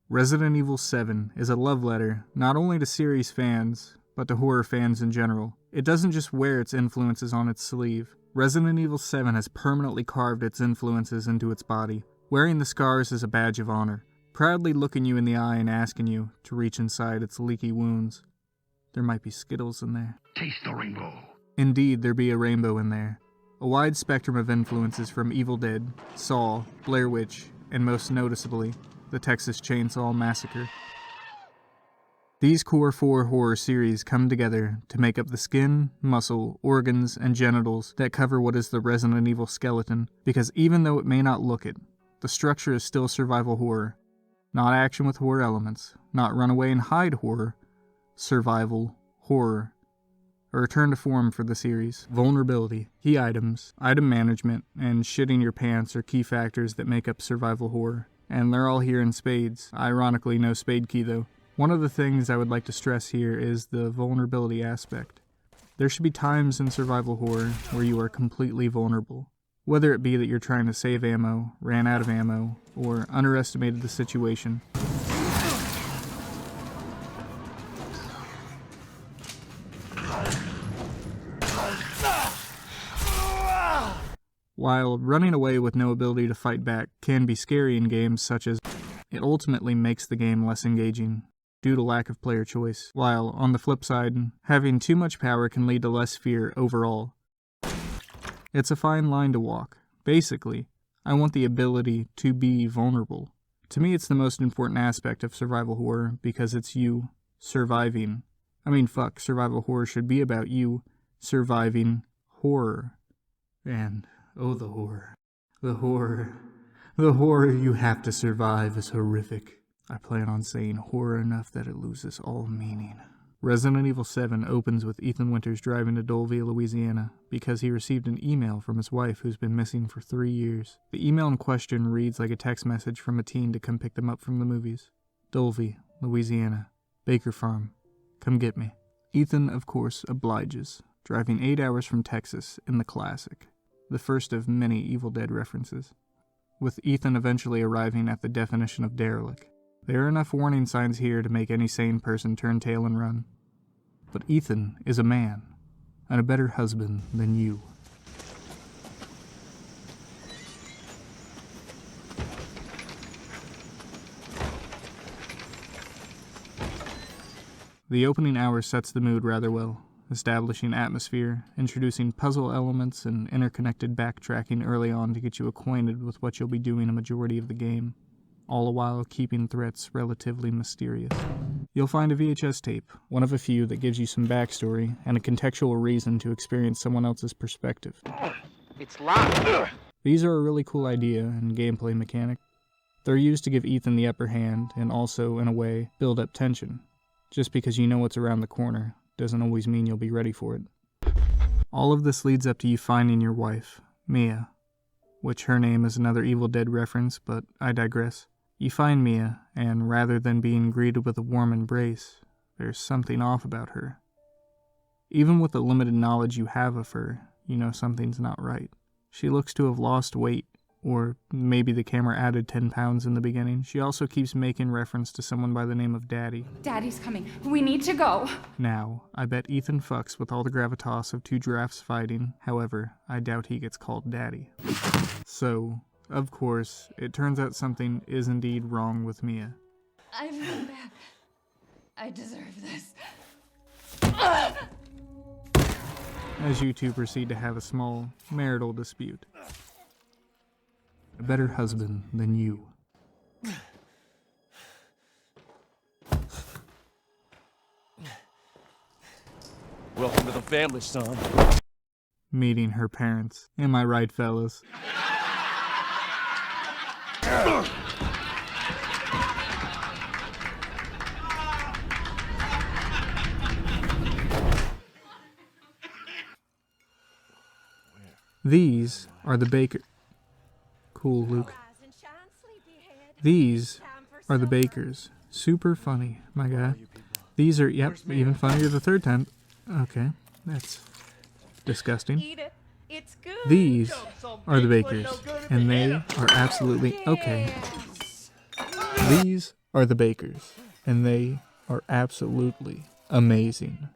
Resident Evil 7 is a love letter not only to series fans, but to horror fans in general. It doesn't just wear its influences on its sleeve. Resident Evil 7 has permanently carved its influences into its body, wearing the scars as a badge of honor, proudly looking you in the eye and asking you to reach inside its leaky wounds. There might be Skittles in there. Taste the rainbow. Indeed, there be a rainbow in there. A wide spectrum of influences from Evil Dead, Saw, Blair Witch, and most noticeably, the Texas Chainsaw Massacre. These core 4 horror series come together to make up the skin, muscle, organs, and genitals that cover what is the Resident Evil skeleton, because even though it may not look it, the structure is still survival horror. Not action with horror elements, not run away and hide horror, survival horror. A return to form for the series. Vulnerability, key items, item management, and shitting your pants are key factors that make up survival horror. And they're all here in spades. Ironically, no spade key though. One of the things I would like to stress here is the vulnerability aspect. There should be times in survival horror where you are completely vulnerable. Whether it be that you're trying to save ammo, ran out of ammo, or underestimated the situation. While running away with no ability to fight back can be scary in games such as, it ultimately makes the game less engaging due to lack of player choice, while on the flip side, having too much power can lead to less fear overall. It's a fine line to walk. Basically, I want the ability to be vulnerable. To me, it's the most important aspect of survival horror because it's you surviving. Survival horror should be about you surviving horror. And oh, the horror. The horror. The horror you have to survive is horrific. I plan on saying horror enough that it loses all meaning. Resident Evil 7 opens with Ethan Winters driving to Doleville, Louisiana, because he received an email from his wife who's been missing for 3 years. The email in question reads like a text message from a teen to come pick them up from the movies. Doleville, Louisiana. Baker Farm. Come get me. Ethan, of course, obliges, driving 8 hours from Texas in the classic. The first of many Evil Dead references, with Ethan eventually arriving at the definition of derelict. There are enough warning signs here to make any sane person turn tail and run. But Ethan is a man, and a better husband than you. The opening hour sets the mood rather well, establishing atmosphere, introducing puzzle elements, and interconnected backtracking early on to get you acquainted with what you'll be doing a majority of the game, all the while keeping threats relatively mysterious. You'll find a VHS tape, one of a few that gives you some backstory and a contextual reason to experience someone else's perspective. It's locked. These are a really cool idea and gameplay mechanic. They're used to give Ethan the upper hand and also, in a way, build up tension. Just because you know what's around the corner doesn't always mean you'll be ready for it. All of this leads up to you finding your wife, Mia, which her name is another Evil Dead reference, but I digress. You find Mia, and rather than being greeted with a warm embrace, there's something off about her. Even with the limited knowledge you have of her, you know something's not right. She looks to have lost weight, or maybe the camera added 10 pounds in the beginning. She also keeps making reference to someone by the name of Daddy. Daddy's coming. We need to go. Now, I bet Ethan fucks with all the gravitas of 2 giraffes fighting. However, I doubt he gets called Daddy. So, of course, it turns out something is indeed wrong with Mia. I feel bad. I deserve this. As you two proceed to have a small marital dispute. A better husband than you. Welcome to the family, son. Meeting her parents. Am I right, fellas? These are the Baker... Cool, Luke. These are the Bakers. Super funny, my guy. These are, yep, even funnier the third time. Okay, that's disgusting. It's good. These are the Bakers, and they are absolutely okay. These are the Bakers, and they are absolutely amazing.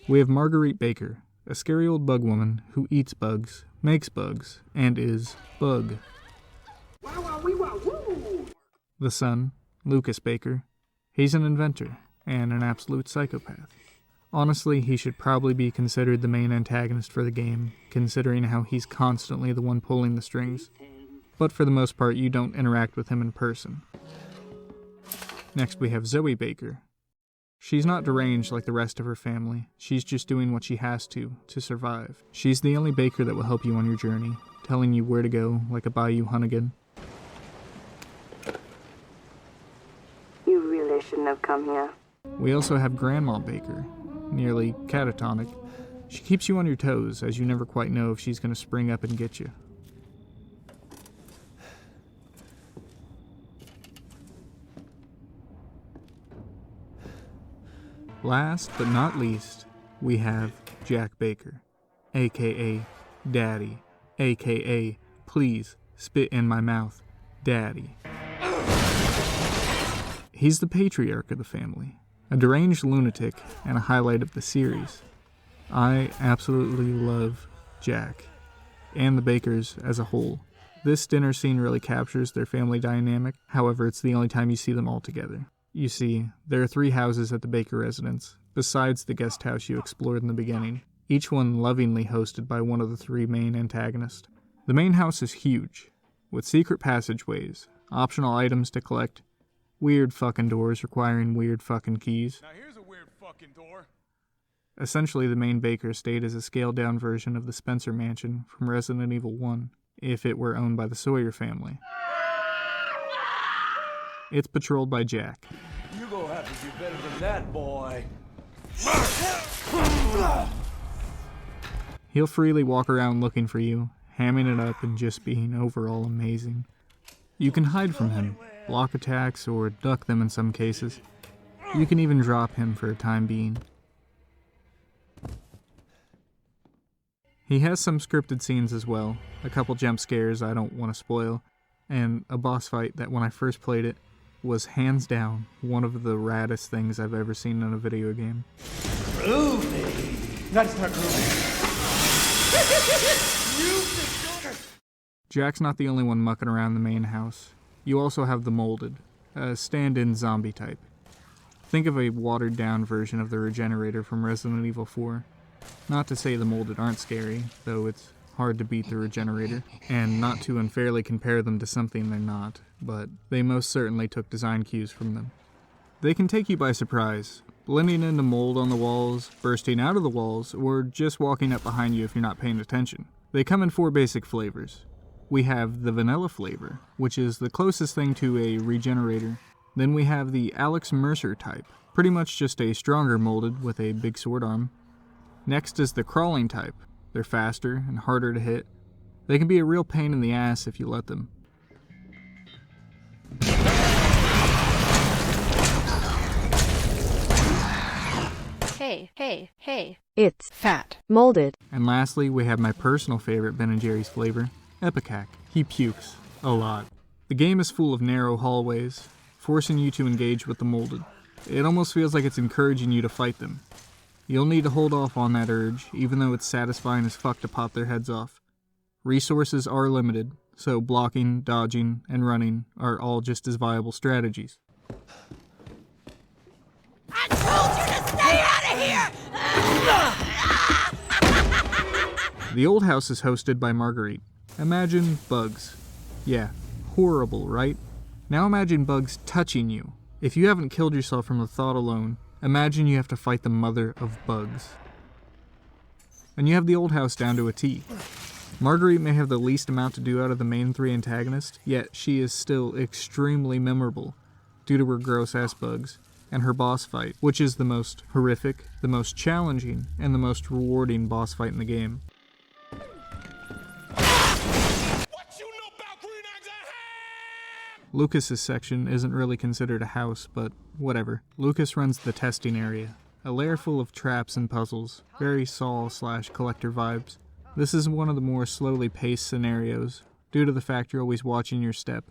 We have Marguerite Baker, a scary old bug woman who eats bugs, makes bugs, and is Bug. The son, Lucas Baker, he's an inventor and an absolute psychopath. Honestly, he should probably be considered the main antagonist for the game, considering how he's constantly the one pulling the strings. But for the most part, you don't interact with him in person. Next we have Zoe Baker. She's not deranged like the rest of her family. She's just doing what she has to survive. She's the only baker that will help you on your journey, telling you where to go like a Bayou Hunnigan. You really shouldn't have come here. We also have Grandma Baker, nearly catatonic. She keeps you on your toes, as you never quite know if she's going to spring up and get you. Last but not least, we have Jack Baker, aka Daddy, aka Please Spit in My Mouth, Daddy. He's the patriarch of the family, a deranged lunatic and a highlight of the series. I absolutely love Jack, and the Bakers as a whole. This dinner scene really captures their family dynamic, however it's the only time you see them all together. You see, there are 3 houses at the Baker residence, besides the guest house you explored in the beginning, each one lovingly hosted by one of the 3 main antagonists. The main house is huge, with secret passageways, optional items to collect, weird fucking doors requiring weird fucking keys. Now here's a weird fucking door. Essentially, the main Baker estate is a scaled-down version of the Spencer Mansion from Resident Evil 1, if it were owned by the Sawyer family. It's patrolled by Jack. You gonna have to do better than that, boy. He'll freely walk around looking for you, hamming it up and just being overall amazing. You can hide from him, block attacks, or duck them in some cases. You can even drop him for a time being. He has some scripted scenes as well, a couple jump scares I don't want to spoil, and a boss fight that when I first played it was hands down one of the raddest things I've ever seen in a video game. Groovy. That's not groovy. Jack's not the only one mucking around the main house. You also have the Molded, a stand-in zombie type. Think of a watered-down version of the Regenerator from Resident Evil 4. Not to say the Molded aren't scary, though it's hard to beat the Regenerator, and not to unfairly compare them to something they're not, but they most certainly took design cues from them. They can take you by surprise, blending into mold on the walls, bursting out of the walls, or just walking up behind you if you're not paying attention. They come in 4 basic flavors. We have the vanilla flavor, which is the closest thing to a Regenerator. Then we have the Alex Mercer type, pretty much just a stronger Molded with a big sword arm. Next is the crawling type. They're faster and harder to hit. They can be a real pain in the ass if you let them. Hey, it's fat, molded. And lastly, we have my personal favorite Ben & Jerry's flavor, Epicac. He pukes a lot. The game is full of narrow hallways, forcing you to engage with the Molded. It almost feels like it's encouraging you to fight them. You'll need to hold off on that urge, even though it's satisfying as fuck to pop their heads off. Resources are limited, so blocking, dodging, and running are all just as viable strategies. I told you to stay out of here! The old house is hosted by Marguerite. Imagine bugs. Yeah, horrible, right? Now imagine bugs touching you. If you haven't killed yourself from the thought alone, imagine you have to fight the mother of bugs. And you have the old house down to a T. Marguerite may have the least amount to do out of the main 3 antagonists, yet she is still extremely memorable due to her gross-ass bugs and her boss fight, which is the most horrific, the most challenging, and the most rewarding boss fight in the game. Lucas's section isn't really considered a house, but whatever. Lucas runs the testing area, a lair full of traps and puzzles, very Saw/Collector vibes. This is one of the more slowly paced scenarios, due to the fact you're always watching your step.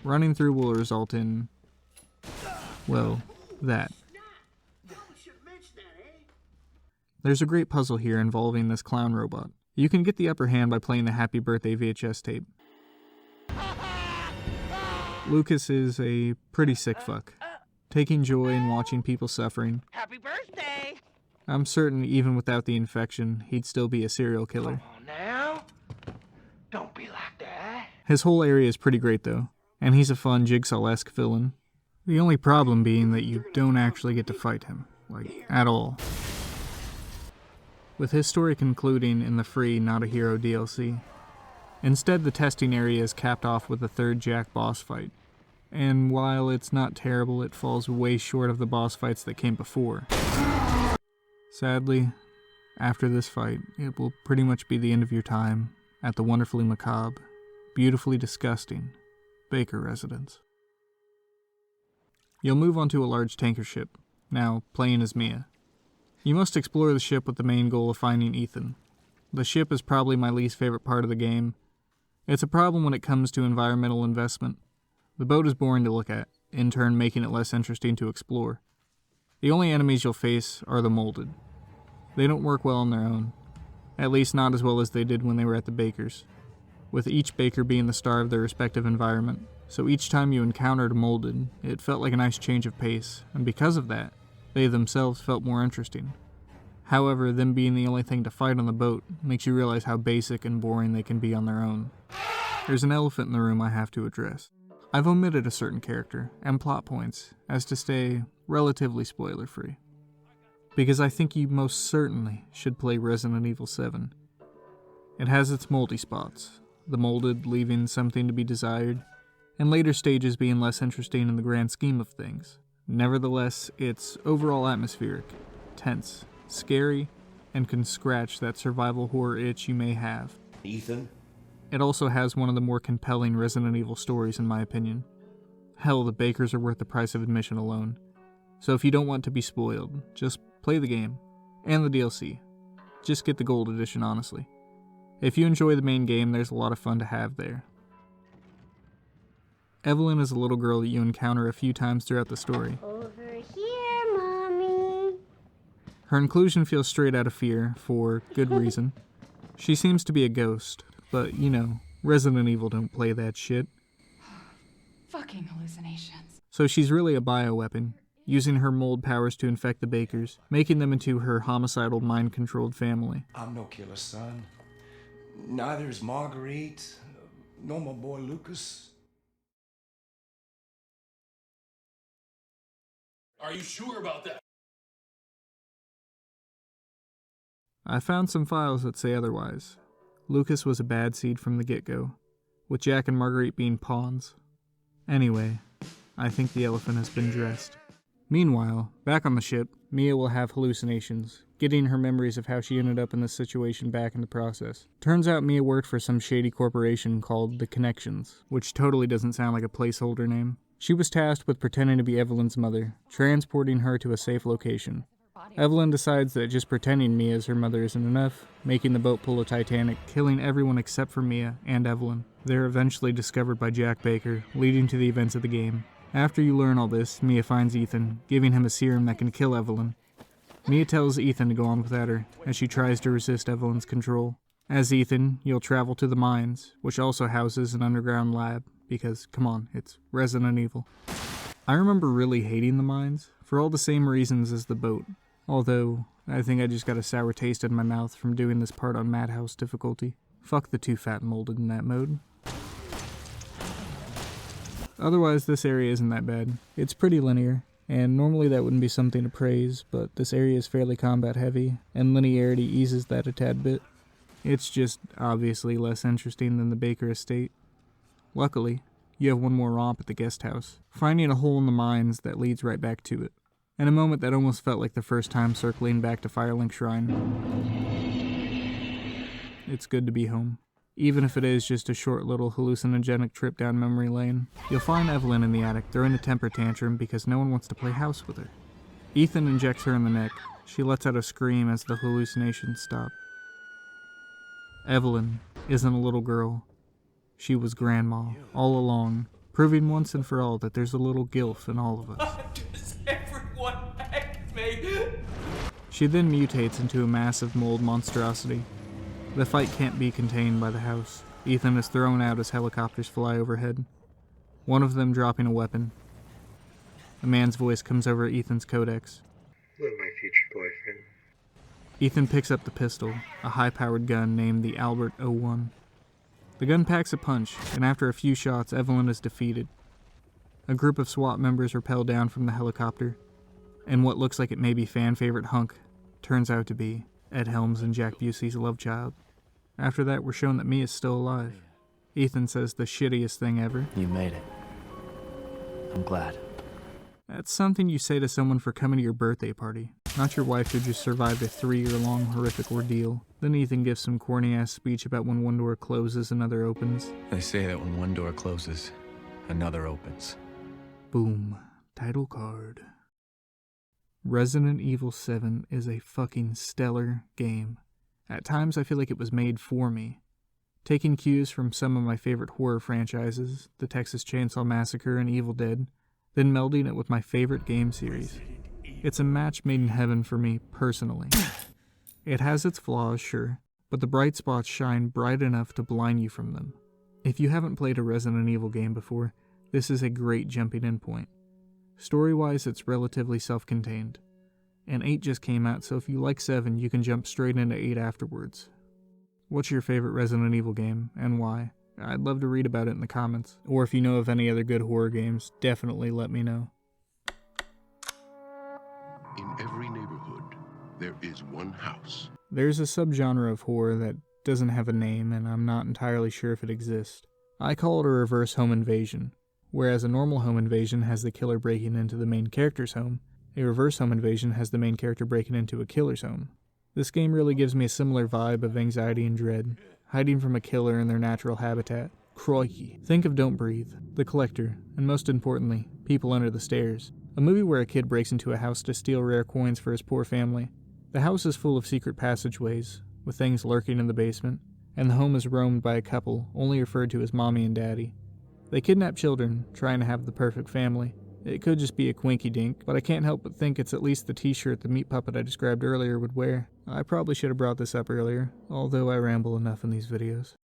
Running through will result in, well, that. There's a great puzzle here involving this clown robot. You can get the upper hand by playing the Happy Birthday VHS tape. Lucas is a pretty sick fuck, taking joy in watching people suffering. Happy birthday! I'm certain even without the infection, he'd still be a serial killer. Come on now. Don't be like that. His whole area is pretty great though, and he's a fun Jigsaw-esque villain. The only problem being that you don't actually get to fight him, like, at all. With his story concluding in the free Not a Hero DLC. Instead, the testing area is capped off with a third Jack boss fight. And while it's not terrible, it falls way short of the boss fights that came before. Sadly, after this fight, it will pretty much be the end of your time at the wonderfully macabre, beautifully disgusting Baker residence. You'll move onto a large tanker ship, now playing as Mia. You must explore the ship with the main goal of finding Ethan. The ship is probably my least favorite part of the game. It's a problem when it comes to environmental investment. The boat is boring to look at, in turn making it less interesting to explore. The only enemies you'll face are the molded. They don't work well on their own, at least not as well as they did when they were at the Bakers, with each Baker being the star of their respective environment. So each time you encountered a molded, it felt like a nice change of pace, and because of that, they themselves felt more interesting. However, them being the only thing to fight on the boat makes you realize how basic and boring they can be on their own. There's an elephant in the room I have to address. I've omitted a certain character and plot points as to stay relatively spoiler-free, because I think you most certainly should play Resident Evil 7. It has its moldy spots, the molded leaving something to be desired, and later stages being less interesting in the grand scheme of things. Nevertheless, it's overall atmospheric, tense, scary, and can scratch that survival horror itch you may have. Ethan? It also has one of the more compelling Resident Evil stories in my opinion. Hell, the Bakers are worth the price of admission alone. So if you don't want to be spoiled, just play the game, and the DLC. Just get the gold edition, honestly. If you enjoy the main game, there's a lot of fun to have there. Evelyn is a little girl that you encounter a few times throughout the story. Over here, Mommy. Her inclusion feels straight out of Fear, for good reason. She seems to be a ghost, but, you know, Resident Evil don't play that shit. Fucking hallucinations. So she's really a bioweapon, using her mold powers to infect the Bakers, making them into her homicidal, mind-controlled family. I'm no killer, son. Neither is Marguerite, nor my boy Lucas. Are you sure about that? I found some files that say otherwise. Lucas was a bad seed from the get-go, with Jack and Marguerite being pawns. Anyway, I think the elephant has been dressed. Meanwhile, back on the ship, Mia will have hallucinations, getting her memories of how she ended up in this situation back in the process. Turns out Mia worked for some shady corporation called The Connections, which totally doesn't sound like a placeholder name. She was tasked with pretending to be Evelyn's mother, transporting her to a safe location. Evelyn decides that just pretending Mia is her mother isn't enough, making the boat pull a Titanic, killing everyone except for Mia and Evelyn. They're eventually discovered by Jack Baker, leading to the events of the game. After you learn all this, Mia finds Ethan, giving him a serum that can kill Evelyn. Mia tells Ethan to go on without her, as she tries to resist Evelyn's control. As Ethan, you'll travel to the mines, which also houses an underground lab, because, come on, it's Resident Evil. I remember really hating the mines, for all the same reasons as the boat. Although, I think I just got a sour taste in my mouth from doing this part on Madhouse difficulty. Fuck the too fat and molded in that mode. Otherwise, this area isn't that bad. It's pretty linear, and normally that wouldn't be something to praise, but this area is fairly combat heavy, and linearity eases that a tad bit. It's just obviously less interesting than the Baker estate. Luckily, you have one more romp at the guest house, finding a hole in the mines that leads right back to it. In a moment that almost felt like the first time circling back to Firelink Shrine. It's good to be home, even if it is just a short little hallucinogenic trip down memory lane. You'll find Evelyn in the attic throwing a temper tantrum because no one wants to play house with her. Ethan injects her in the neck. She lets out a scream as the hallucinations stop. Evelyn isn't a little girl. She was Grandma all along, proving once and for all that there's a little gilf in all of us. Does everyone hate me? She then mutates into a massive mold monstrosity. The fight can't be contained by the house. Ethan is thrown out as helicopters fly overhead, one of them dropping a weapon. A man's voice comes over Ethan's codex. Hello, my future boyfriend. Ethan picks up the pistol, a high-powered gun named the Albert 01. The gun packs a punch, and after a few shots, Evelyn is defeated. A group of SWAT members rappel down from the helicopter, and what looks like it may be fan-favorite hunk turns out to be Ed Helms and Jack Busey's love child. After that, we're shown that Mia's still alive. Ethan says the shittiest thing ever. You made it. I'm glad. That's something you say to someone for coming to your birthday party, not your wife who just survived a 3-year-long horrific ordeal. Then Ethan gives some corny-ass speech about when one door closes, another opens. They say that when one door closes, another opens. Boom. Title card. Resident Evil 7 is a fucking stellar game. At times I feel like it was made for me. Taking cues from some of my favorite horror franchises, the Texas Chainsaw Massacre and Evil Dead, then melding it with my favorite game series. It's a match made in heaven for me, personally. It has its flaws, sure, but the bright spots shine bright enough to blind you from them. If you haven't played a Resident Evil game before, this is a great jumping in point. Story-wise, it's relatively self-contained. And 8 just came out, so if you like 7, you can jump straight into 8 afterwards. What's your favorite Resident Evil game, and why? I'd love to read about it in the comments. Or if you know of any other good horror games, definitely let me know. In every neighborhood, there is one house. There's a subgenre of horror that doesn't have a name, and I'm not entirely sure if it exists. I call it a reverse home invasion. Whereas a normal home invasion has the killer breaking into the main character's home, a reverse home invasion has the main character breaking into a killer's home. This game really gives me a similar vibe of anxiety and dread, hiding from a killer in their natural habitat. Crikey. Think of Don't Breathe, The Collector, and most importantly, People Under the Stairs, a movie where a kid breaks into a house to steal rare coins for his poor family. The house is full of secret passageways, with things lurking in the basement, and the home is roamed by a couple, only referred to as Mommy and Daddy. They kidnap children, trying to have the perfect family. It could just be a quinky-dink, but I can't help but think it's at least the t-shirt the meat puppet I described earlier would wear. I probably should have brought this up earlier, although I ramble enough in these videos.